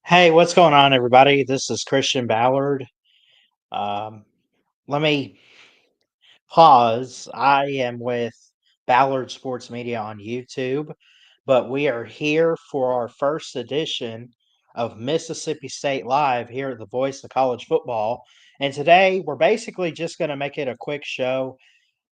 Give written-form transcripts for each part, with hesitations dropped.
Hey, what's going on, everybody? This is Christian Ballard. Um, Let me pause. I am with Ballard Sports Media on YouTube, but we are here for our first edition of Mississippi State Live here at the Voice of College Football. And today we're basically just going to make it a quick show,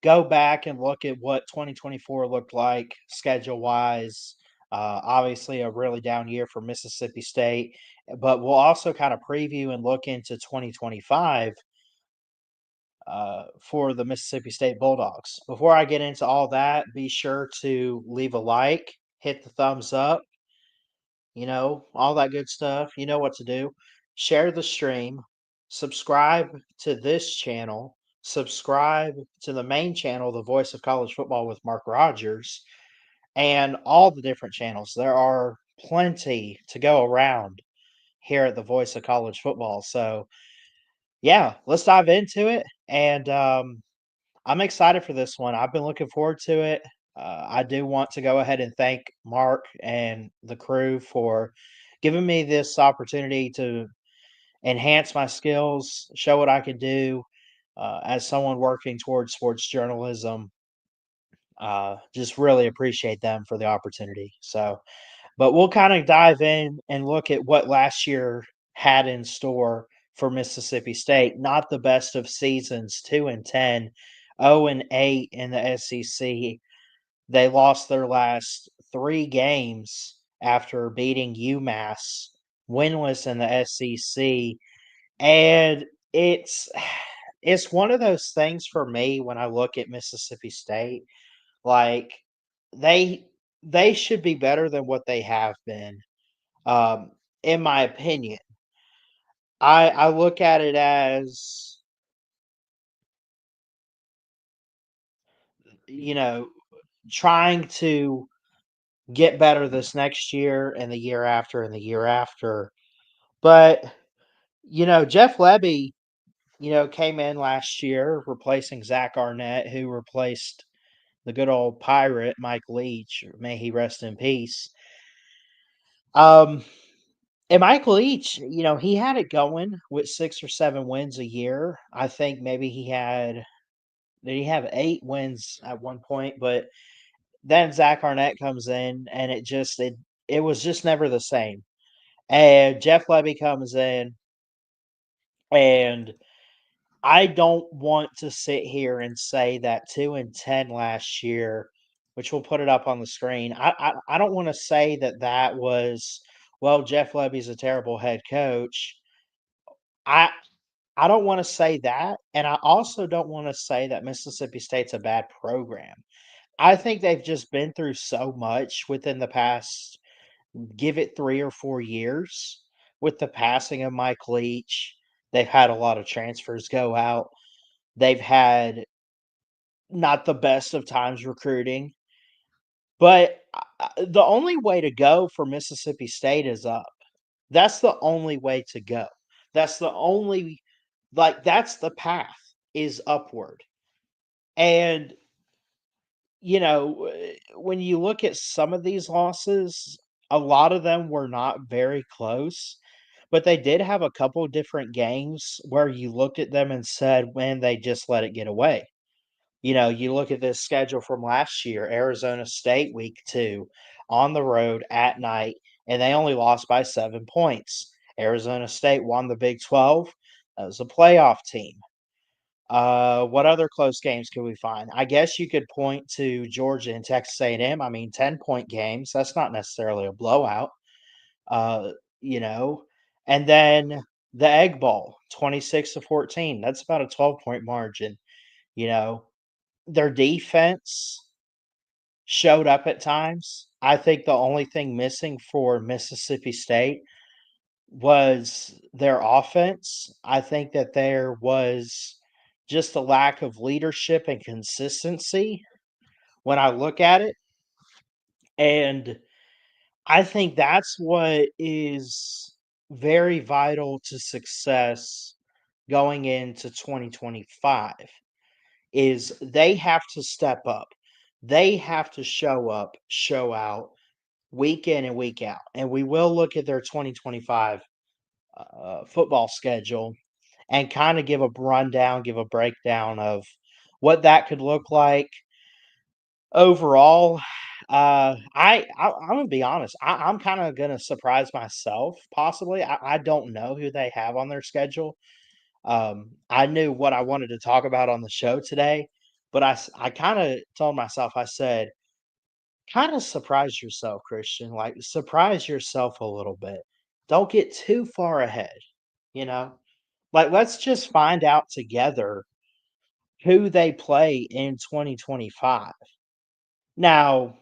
go back and look at what 2024 looked like schedule wise. Obviously, a really down year for Mississippi State, but we'll also kind of preview and look into 2025 for the Mississippi State Bulldogs. Before I get into all that, be sure to leave a like, hit the thumbs up, all that good stuff. You know what to do. Share the stream, subscribe to this channel, subscribe to the main channel, The Voice of College Football with Mark Rogers, and all the different channels. There are plenty to go around here at The Voice of College Football. So, yeah, let's dive into it. And I'm excited for this one. I've been looking forward to it. I do want to go ahead and thank Mark and the crew for giving me this opportunity to enhance my skills, show what I can do as someone working towards sports journalism. Just really appreciate them for the opportunity. So, but we'll kind of dive in and look at what last year had in store for Mississippi State. Not the best of seasons, 2-10, 0-8 in the SEC. They lost their last three games after beating UMass, winless in the SEC. And it's one of those things for me when I look at Mississippi State, like they they should be better than what they have been, in my opinion. I look at it as, you know, trying to get better this next year and the year after and the year after. But, Jeff Lebby, came in last year replacing Zach Arnett, who replaced the good old pirate Mike Leach. May he rest in peace. Um, And Mike Leach, he had it going with 6 or 7 wins a year. I think maybe did he have 8 wins at one point? But then Zach Arnett comes in, and it was just never the same. And Jeff Lebby comes in, and I don't want to sit here and say that 2-10 last year, which we'll put it up on the screen. I don't want to say that was, well, Jeff Lebby's a terrible head coach. I I don't wanna say that, and I also don't wanna say that Mississippi State's a bad program. I think they've just been through so much within the past, give it 3 or 4 years with the passing of Mike Leach. They've had a lot of transfers go out. They've had not the best of times recruiting, but the only way to go for Mississippi State is up. That's the only way to go. That's the only that's the path is upward. And, when you look at some of these losses, a lot of them were not very close, but they did have a couple different games where you looked at them and said, "Man, they just let it get away." You look at this schedule from last year, Arizona State week 2 on the road at night, and they only lost by 7 points. Arizona State won the Big 12. That was a playoff team. What other close games could we find? I guess you could point to Georgia and Texas A&M. I mean, 10-point games. That's not necessarily a blowout. Uh, you know, and then the Egg Bowl, 26-14. That's about a 12-point margin. You know, their defense showed up at times. I think the only thing missing for Mississippi State was their offense. I think that there was just a lack of leadership and consistency when I look at it. And I think that's what is very vital to success going into 2025 is they have to step up. They have to show up, show out, week in and week out, and we will look at their 2025 football schedule and kind of give a rundown, give a breakdown of what that could look like overall. I'm gonna be honest. I'm kind of gonna surprise myself. Possibly, I don't know who they have on their schedule. I knew what I wanted to talk about on the show today, but I kind of told myself, I said, kind of surprise yourself, Christian. Like, surprise yourself a little bit. Don't get too far ahead, you know? Like, let's just find out together who they play in 2025. Now,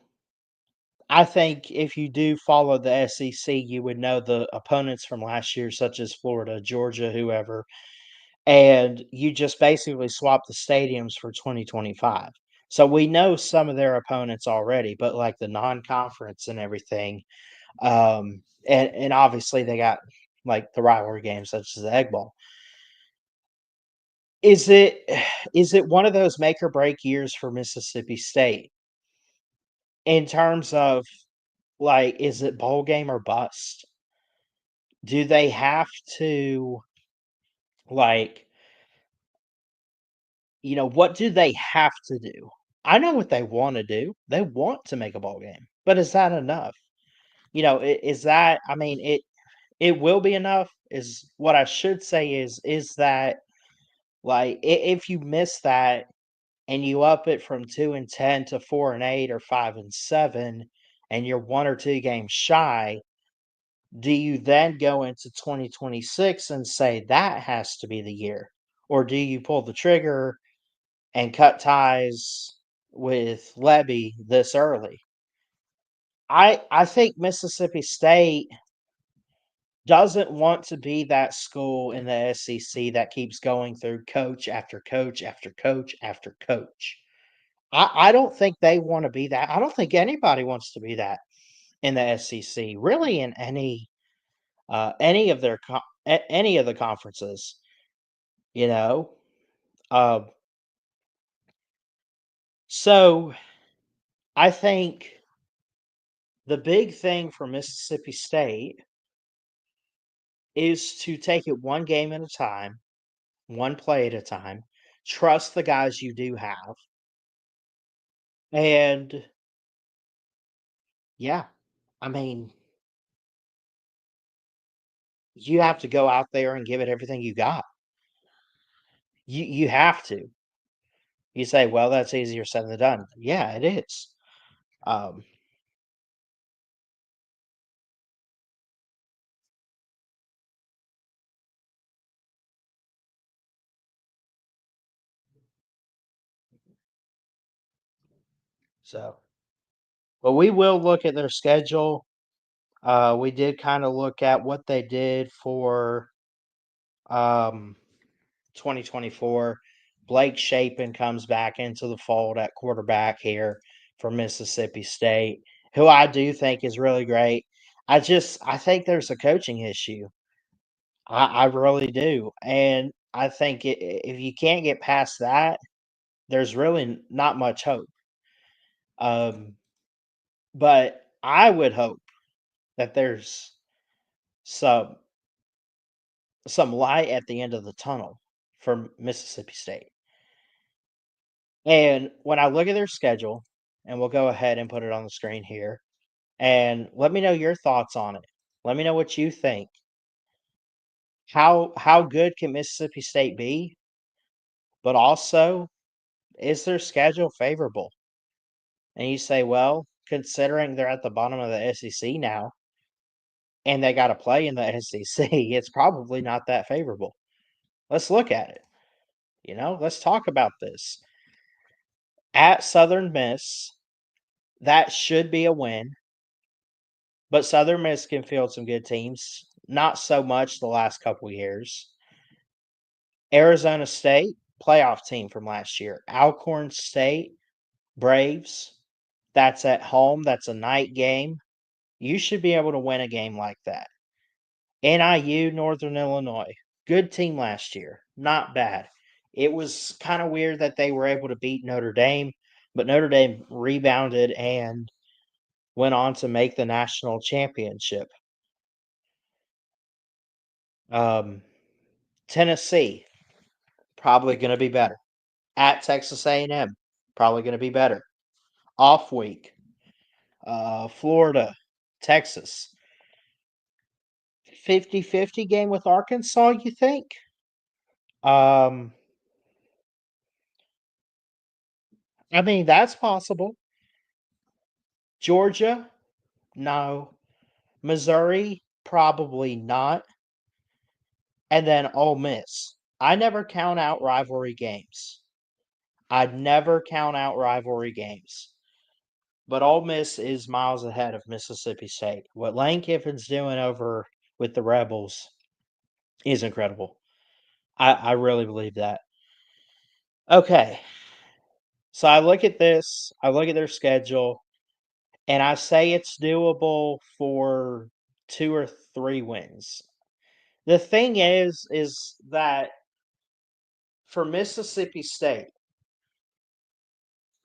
I think if you do follow the SEC, you would know the opponents from last year, such as Florida, Georgia, whoever, and you just basically swap the stadiums for 2025. So we know some of their opponents already, but like the non-conference and everything, and obviously they got like the rivalry games such as the Egg Bowl. Is it is it one of those make or break years for Mississippi State in terms of like is it bowl game or bust? Do they have to like what do they have to do? I know what they wanna do. They want to make a bowl game, but is that enough? Is that I mean, it will be enough is what I should say is that, like, if you miss that and you up it from 2-10 to 4-8 or 5-7, and you're 1 or 2 games shy, do you then go into 2026 and say that has to be the year? Or do you pull the trigger and cut ties with Levy this early? I think Mississippi State doesn't want to be that school in the SEC that keeps going through coach after coach after coach after coach. I don't think they wanna be that. I don't think anybody wants to be that in the SEC, really in any of their any of the conferences, you know? Uh, so I think the big thing for Mississippi State is to take it one game at a time, one play at a time, trust the guys you do have, and yeah, I mean, you have to go out there and give it everything you got. You have to. You say, "Well, that's easier said than done." Yeah, it is. Um, so, but we will look at their schedule. We did kind of look at what they did for um, 2024. Blake Shapen comes back into the fold at quarterback here for Mississippi State, who I do think is really great. I think there's a coaching issue. I really do, and I think if you can't get past that, there's really not much hope. Um, but I would hope that there's some some light at the end of the tunnel for Mississippi State. And when I look at their schedule, and we'll go ahead and put it on the screen here, and let me know your thoughts on it. Let me know what you think. How good can Mississippi State be? But also, is their schedule favorable? And you say, well, considering they're at the bottom of the SEC now, and they got to play in the SEC, it's probably not that favorable. Let's look at it. Let's talk about this. At Southern Miss, that should be a win, but Southern Miss can field some good teams. Not so much the last couple years. Arizona State, playoff team from last year. Alcorn State, Braves, that's at home. That's a night game. You should be able to win a game like that. NIU, Northern Illinois, good team last year. Not bad. It was kind of weird that they were able to beat Notre Dame, but Notre Dame rebounded and went on to make the national championship. Um, Tennessee, probably going to be better. At Texas A&M, probably going to be better. Off week, Florida, Texas. 50-50 game with Arkansas, you think? Um, I mean, that's possible. Georgia, no. Missouri, probably not. And then Ole Miss. I never count out rivalry games. I'd never count out rivalry games. But Ole Miss is miles ahead of Mississippi State. What Lane Kiffin's doing over with the Rebels is incredible. I really believe that. Okay. So I look at this, I look at their schedule, and I say it's doable for 2 or 3 wins. The thing is that for Mississippi State,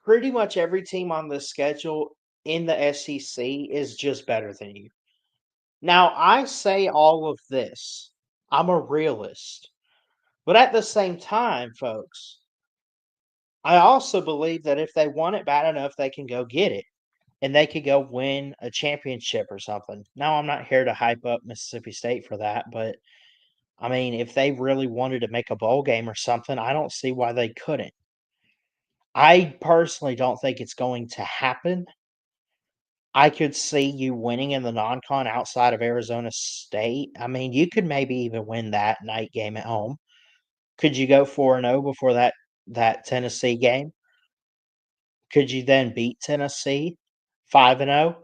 pretty much every team on the schedule in the SEC is just better than you. Now, I say all of this. I'm a realist. But at the same time, folks, I also believe that if they want it bad enough, they can go get it and they could go win a championship or something. Now, I'm not here to hype up Mississippi State for that, but I mean, if they really wanted to make a bowl game or something, I don't see why they couldn't. I personally don't think it's going to happen. I could see you winning in the non-con outside of Arizona State. I mean, you could maybe even win that night game at home. Could you go 4-0 before that Tennessee game? Could you then beat Tennessee 5-0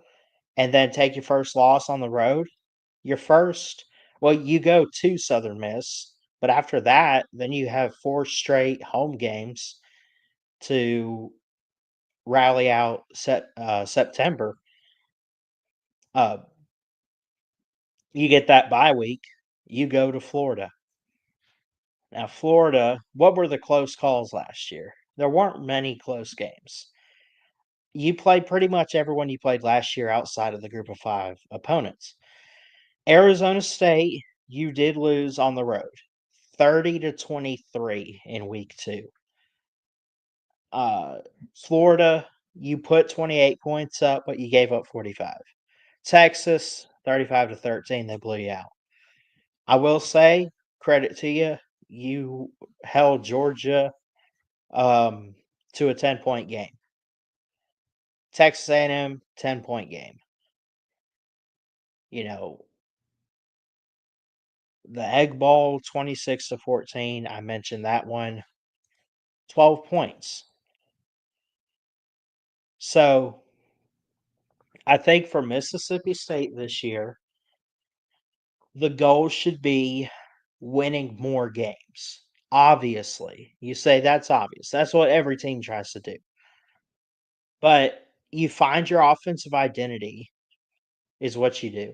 and then take your first loss on the road? Your first, well, you go to Southern Miss, but after that, then you have 4 straight home games to rally out September. Uh, you get that bye week, you go to Florida. Now, Florida, what were the close calls last year? There weren't many close games. You played pretty much everyone you played last year outside of the group of 5 opponents. Arizona State, you did lose on the road, 30-23 in week 2. Uh, Florida, you put 28 points up, but you gave up 45. Texas, 35-13, they blew you out. I will say, credit to you, you held Georgia to a 10-point game. Texas A&M, 10-point game. You know, the Egg Bowl, 26-14, I mentioned that one, 12 points. So I think for Mississippi State this year, the goal should be winning more games. Obviously, you say that's obvious. That's what every team tries to do. But you find your offensive identity is what you do.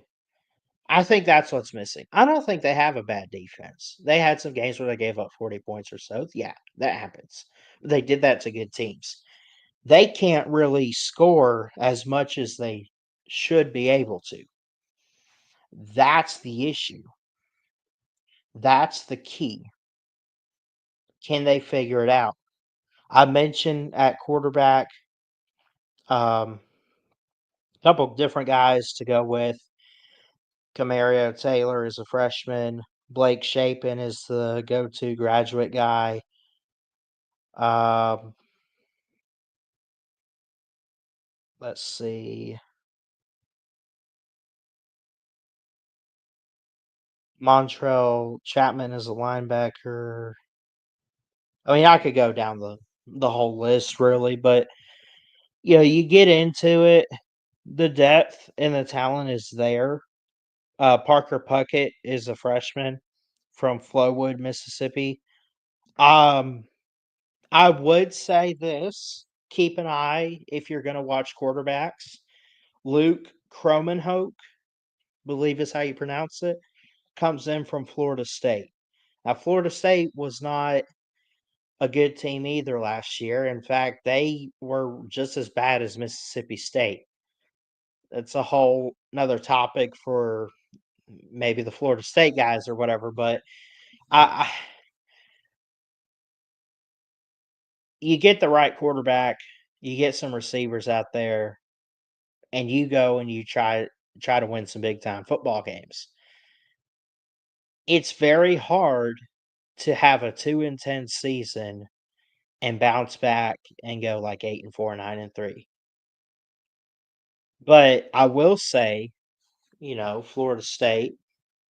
I think that's what's missing. I don't think they have a bad defense. They had some games where they gave up 40 points or so. Yeah, that happens. They did that to good teams. They can't really score as much as they should be able to. That's the issue. That's the key. Can they figure it out? I mentioned at quarterback a couple different guys to go with. Camario Taylor is a freshman. Blake Shapen is the go-to graduate guy. Um, let's see. Montrell Chapman is a linebacker. I mean, I could go down the whole list really, but you get into it, the depth and the talent is there. Parker Puckett is a freshman from Flowood, Mississippi. Um, I would say this: keep an eye if you're going to watch quarterbacks. Luke Cromenhoke, believe is how you pronounce it, comes in from Florida State. Now, Florida State was not a good team either last year. In fact, they were just as bad as Mississippi State. it's a whole another topic for maybe the Florida State guys or whatever, but I you get the right quarterback, you get some receivers out there, and you go and you try to win some big time football games. It's very hard to have a 2-10 season and bounce back and go like 8-4, 9-3. But I will say, Florida State,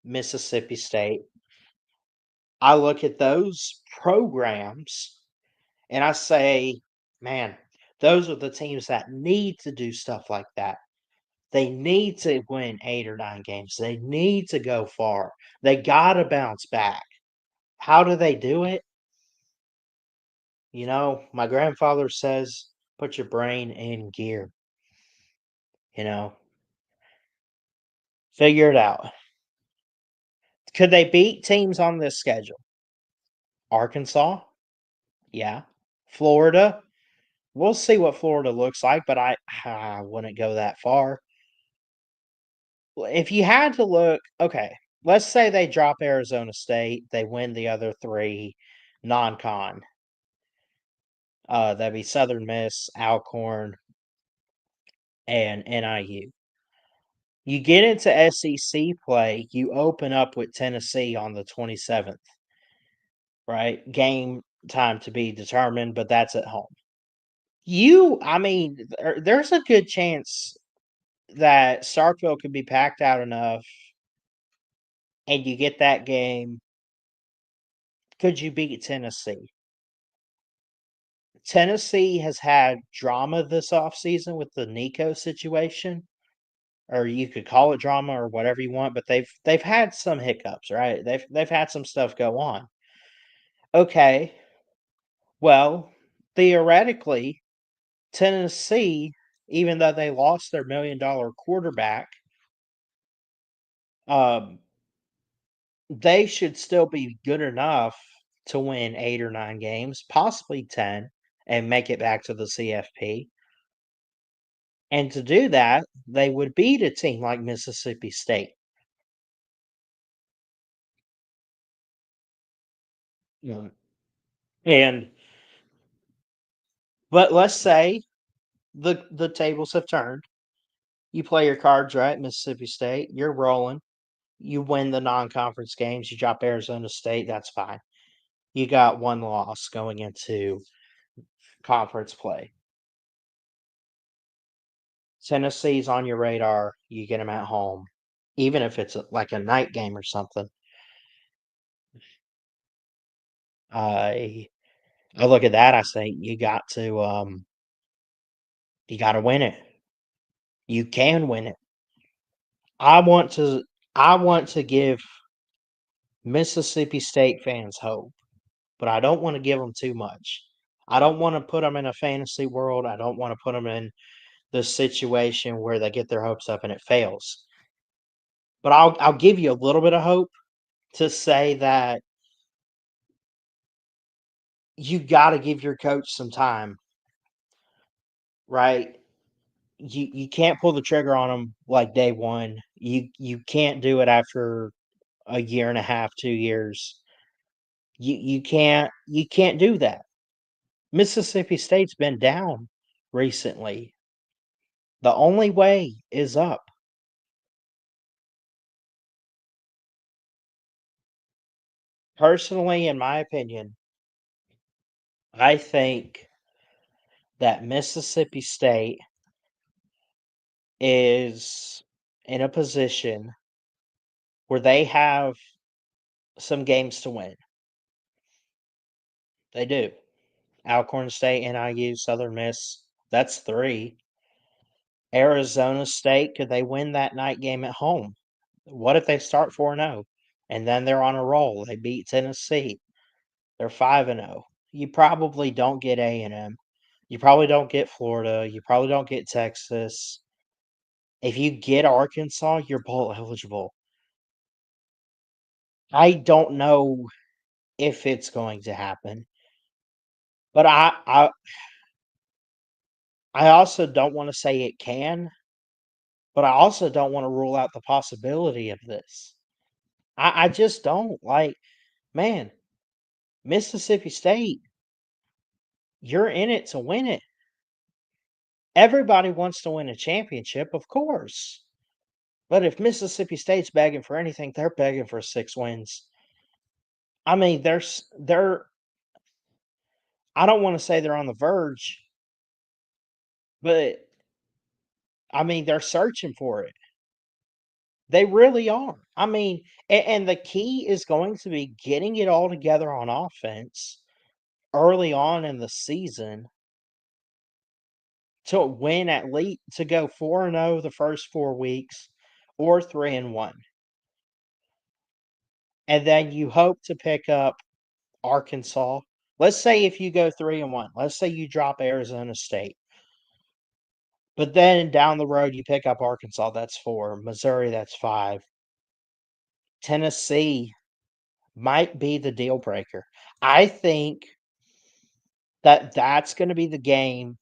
Mississippi State, I look at those programs and I say, man, those are the teams that need to do stuff like that. They need to win 8 or 9 games. They need to go far. They gotta bounce back. How do they do it? My grandfather says, "Put your brain in gear," you know? Figure it out. Could they beat teams on this schedule? Arkansas? Yeah. Florida? We'll see what Florida looks like, but I wouldn't go that far. Well, if you had to look, okay, let's say they drop Arizona State, they win the other 3 non-con. That'd be Southern Miss, Alcorn, and NIU. You get into SEC play, you open up with Tennessee on the 27th, right? Game time to be determined, but that's at home. I mean, there's a good chance that Starkville could be packed out enough and you get that game. Could you beat Tennessee? Tennessee has had drama this offseason with the Nico situation, or you could call it drama or whatever you want, but they've had some hiccups, right? They've had some stuff go on. Okay, well, theoretically, Tennessee, even though they lost their $1 million quarterback, um, they should still be good enough to win 8 or 9 games, possibly 10, and make it back to the CFP. And to do that, they would beat a team like Mississippi State. Mm. And but let's say the tables have turned. You play your cards right, Mississippi State, you're rolling. You win the non-conference games, you drop Arizona State, that's fine. You got 1 loss going into conference play. Tennessee's on your radar, you get them at home, even if it's like a night game or something. I I look at that, I say, you gotta win it. You can win it. I want to I want to give Mississippi State fans hope, but I don't wanna give them too much. I don't wanna put them in a fantasy world, I don't wanna put them in the situation where they get their hopes up and it fails. But I'll give you a little bit of hope to say that you gotta give your coach some time, right? You can't pull the trigger on them like day 1. You can't do it after a year and a half, 2 years. You can't do that. Mississippi State's been down recently. The only way is up. Personally, in my opinion, I think that Mississippi State is in a position where they have some games to win. They do. Alcorn State, NIU, Southern Miss, that's 3. Arizona State, could they win that night game at home? What if they start 4-0 and then they're on a roll? They beat Tennessee. They're 5-0. You probably don't get A&M. You probably don't get Florida. You probably don't get Texas. If you get Arkansas, you're bowl eligible. I don't know if it's going to happen, but I also don't wanna say it can, but I also don't wanna rule out the possibility of this. I just don't, like, man, Mississippi State, you're in it to win it. Everybody wants to win a championship, of course, but if Mississippi State's begging for anything, they're begging for 6 wins. I mean, they're I don't wanna say they're on the verge, but, I mean, they're searching for it. They really are. I mean, and the key is going to be getting it all together on offense early on in the season to win at least to go 4-0 the first 4 weeks or 3-1. And then you hope to pick up Arkansas. Let's say if you go 3-1, let's say you drop Arizona State. But then down the road you pick up Arkansas, that's 4, Missouri, that's 5. Tennessee might be the deal breaker. I think that that's gonna be the game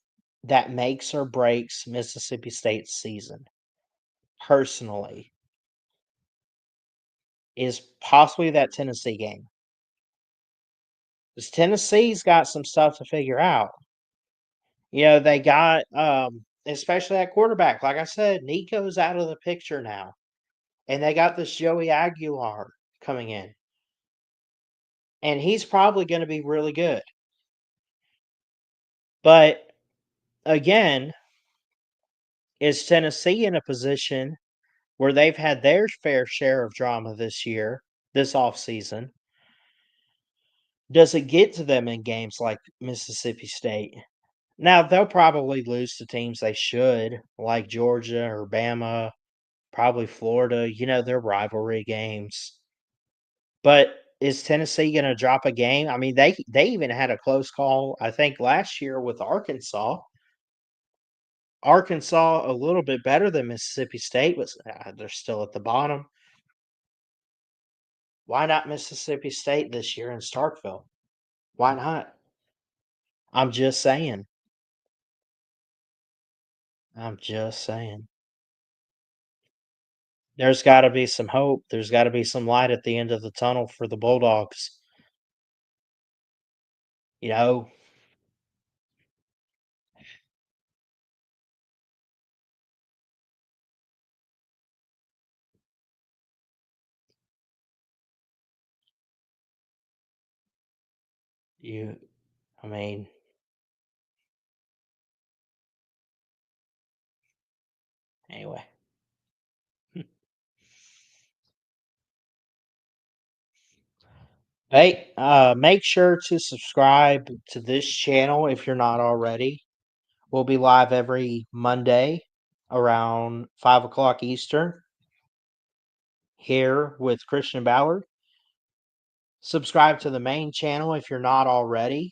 that makes or breaks Mississippi State's season, personally, is possibly that Tennessee game. 'Cause Tennessee's got some stuff to figure out. They got, especially at quarterback, like I said, Nico's out of the picture now, and they got this Joey Aguilar coming in, and he's probably gonna be really good. But, again, is Tennessee in a position where they've had their fair share of drama this year, this offseason? Does it get to them in games like Mississippi State? Now, they'll probably lose to teams they should, like Georgia or Bama, probably Florida, their rivalry games. But is Tennessee gonna drop a game? I mean, they even had a close call, I think, last year with Arkansas. Arkansas a little bit better than Mississippi State, but they're still at the bottom. Why not Mississippi State this year in Starkville? Why not? I'm just saying. I'm just saying. There's gotta be some hope. There's gotta be some light at the end of the tunnel for the Bulldogs. You know, you I mean, anyway. Hey, make sure to subscribe to this channel if you're not already. We'll be live every Monday around 5 o'clock Eastern here with Christian Ballard. Subscribe to the main channel if you're not already,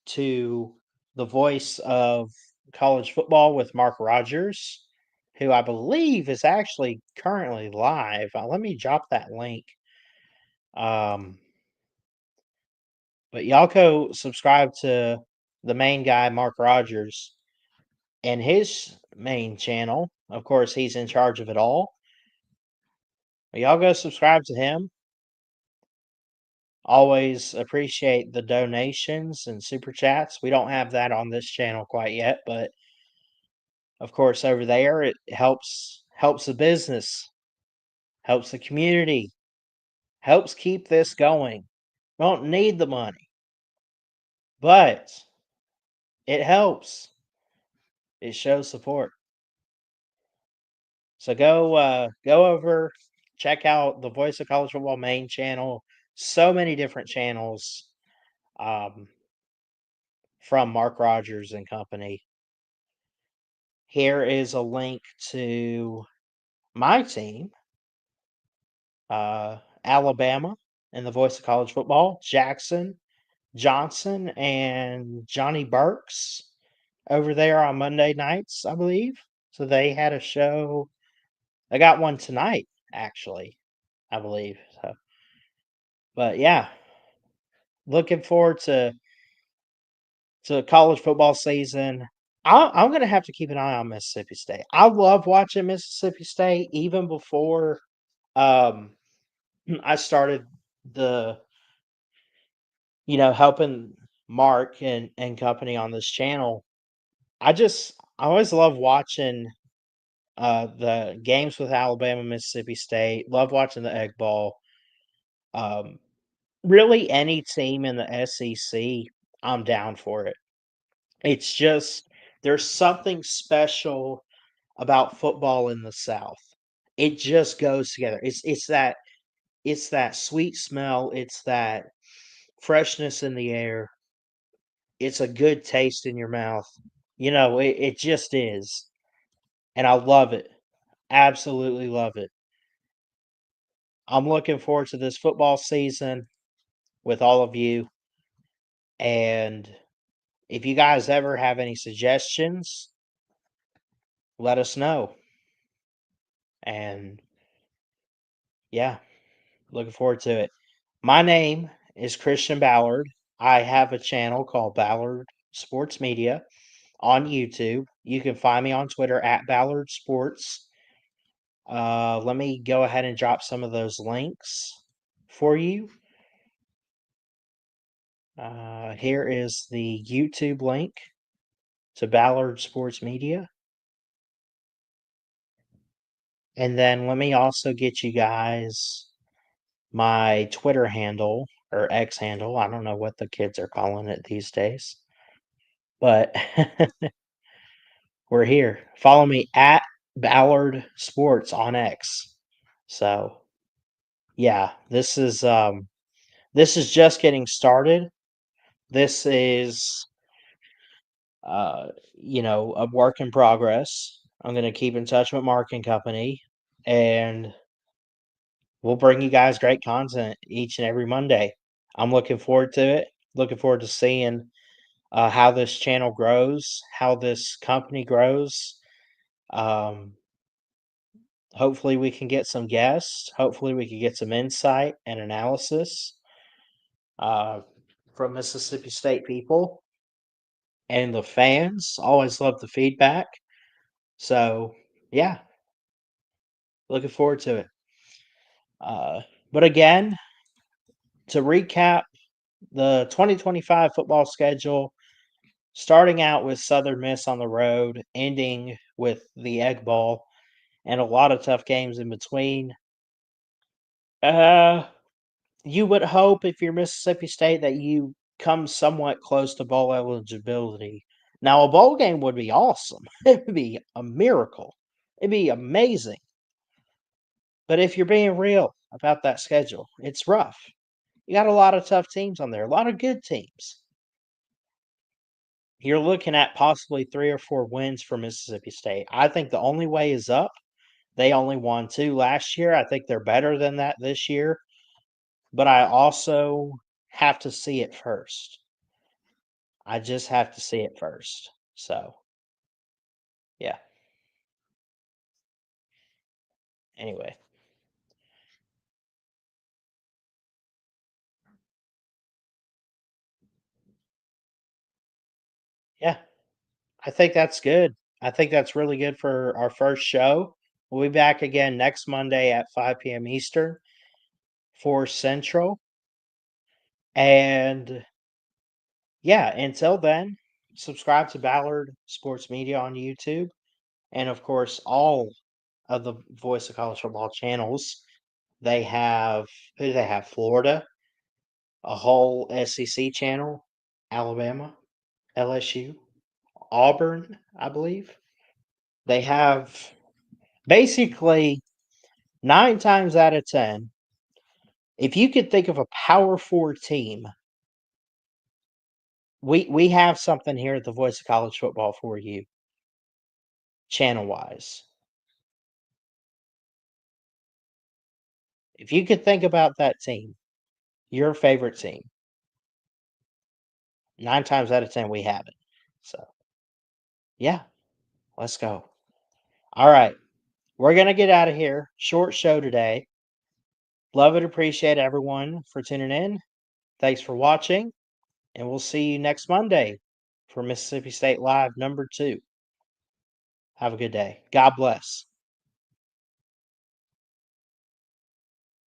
to the voice of college football with Mark Rogers, who I believe is actually currently live. Let me drop that link. Um, but y'all go subscribe to the main guy, Mark Rogers, and his main channel. Of course, he's in charge of it all. But y'all go subscribe to him. Always appreciate the donations and super chats. We don't have that on this channel quite yet, but of course over there it helps the business, helps the community, helps keep this going. We don't need the money, but it helps. It shows support. So go over, check out the Voice of College Football main channel. So many different channels um, from Mark Rogers and company. Here is a link to my team, Alabama, and the Voice of College Football, Jackson, Johnson, and Johnny Burks over there on Monday nights, I believe. So they had a show. They got one tonight, actually, I believe. So, but yeah, looking forward to college football season. I'm gonna have to keep an eye on Mississippi State. I love watching Mississippi State even before, um, I started the helping Mark and company on this channel. I always love watching, the games with Alabama, Mississippi State, love watching the Egg Bowl. Um, really any team in the SEC, I'm down for it. It's just there's something special about football in the South. It just goes together. It's that sweet smell, it's that freshness in the air. It's a good taste in your mouth. It just is. And I love it. Absolutely love it. I'm looking forward to this football season with all of you. And if you guys ever have any suggestions, let us know. And yeah, looking forward to it. My name is Christian Ballard. I have a channel called Ballard Sports Media on YouTube. You can find me on Twitter at Ballard Sports. Let me go ahead and drop some of those links for you. Here is the YouTube link to Ballard Sports Media. And then let me also get you guys my Twitter handle or X handle. I don't know what the kids are calling it these days, but we're here. Follow me at Ballard Sports on X. So yeah, this is just getting started. This is a work in progress. I'm gonna keep in touch with Mark and company, and we'll bring you guys great content each and every Monday. I'm looking forward to it. Looking forward to seeing how this channel grows, how this company grows. Um, Hopefully, we can get some guests. Hopefully, we can get some insight and analysis uh, from Mississippi State people and the fans. Always love the feedback. So, yeah, looking forward to it. But again, to recap the 2025 football schedule, starting out with Southern Miss on the road, ending with the Egg Bowl, and a lot of tough games in between. Uh, you would hope if you're Mississippi State that you come somewhat close to bowl eligibility. Now, a bowl game would be awesome. It would be a miracle. It'd be amazing. But if you're being real about that schedule, it's rough. You got a lot of tough teams on there, a lot of good teams. You're looking at possibly 3 or 4 wins for Mississippi State. I think the only way is up. They only won 2 last year. I think they're better than that this year, but I also have to see it first. I just have to see it first. So, yeah. Anyway, yeah, I think that's good. I think that's really good for our first show. We'll be back again next Monday at 5 p.m. Eastern, 4 Central. And yeah, until then, subscribe to Ballard Sports Media on YouTube. And of course, all of the Voice of College Football channels. They have who do they have? Florida, a whole SEC channel, Alabama, LSU, Auburn, I believe. They have basically 9 times out of 10, if you could think of a Power Four team, we have something here at the Voice of College Football for you, channel wise. If you could think about that team, your favorite team, 9 times out of 10 we have it. So yeah, let's go. All right. We're gonna get out of here. Short show today. Love and appreciate everyone for tuning in. Thanks for watching, and we'll see you next Monday for Mississippi State Live number 2. Have a good day. God bless.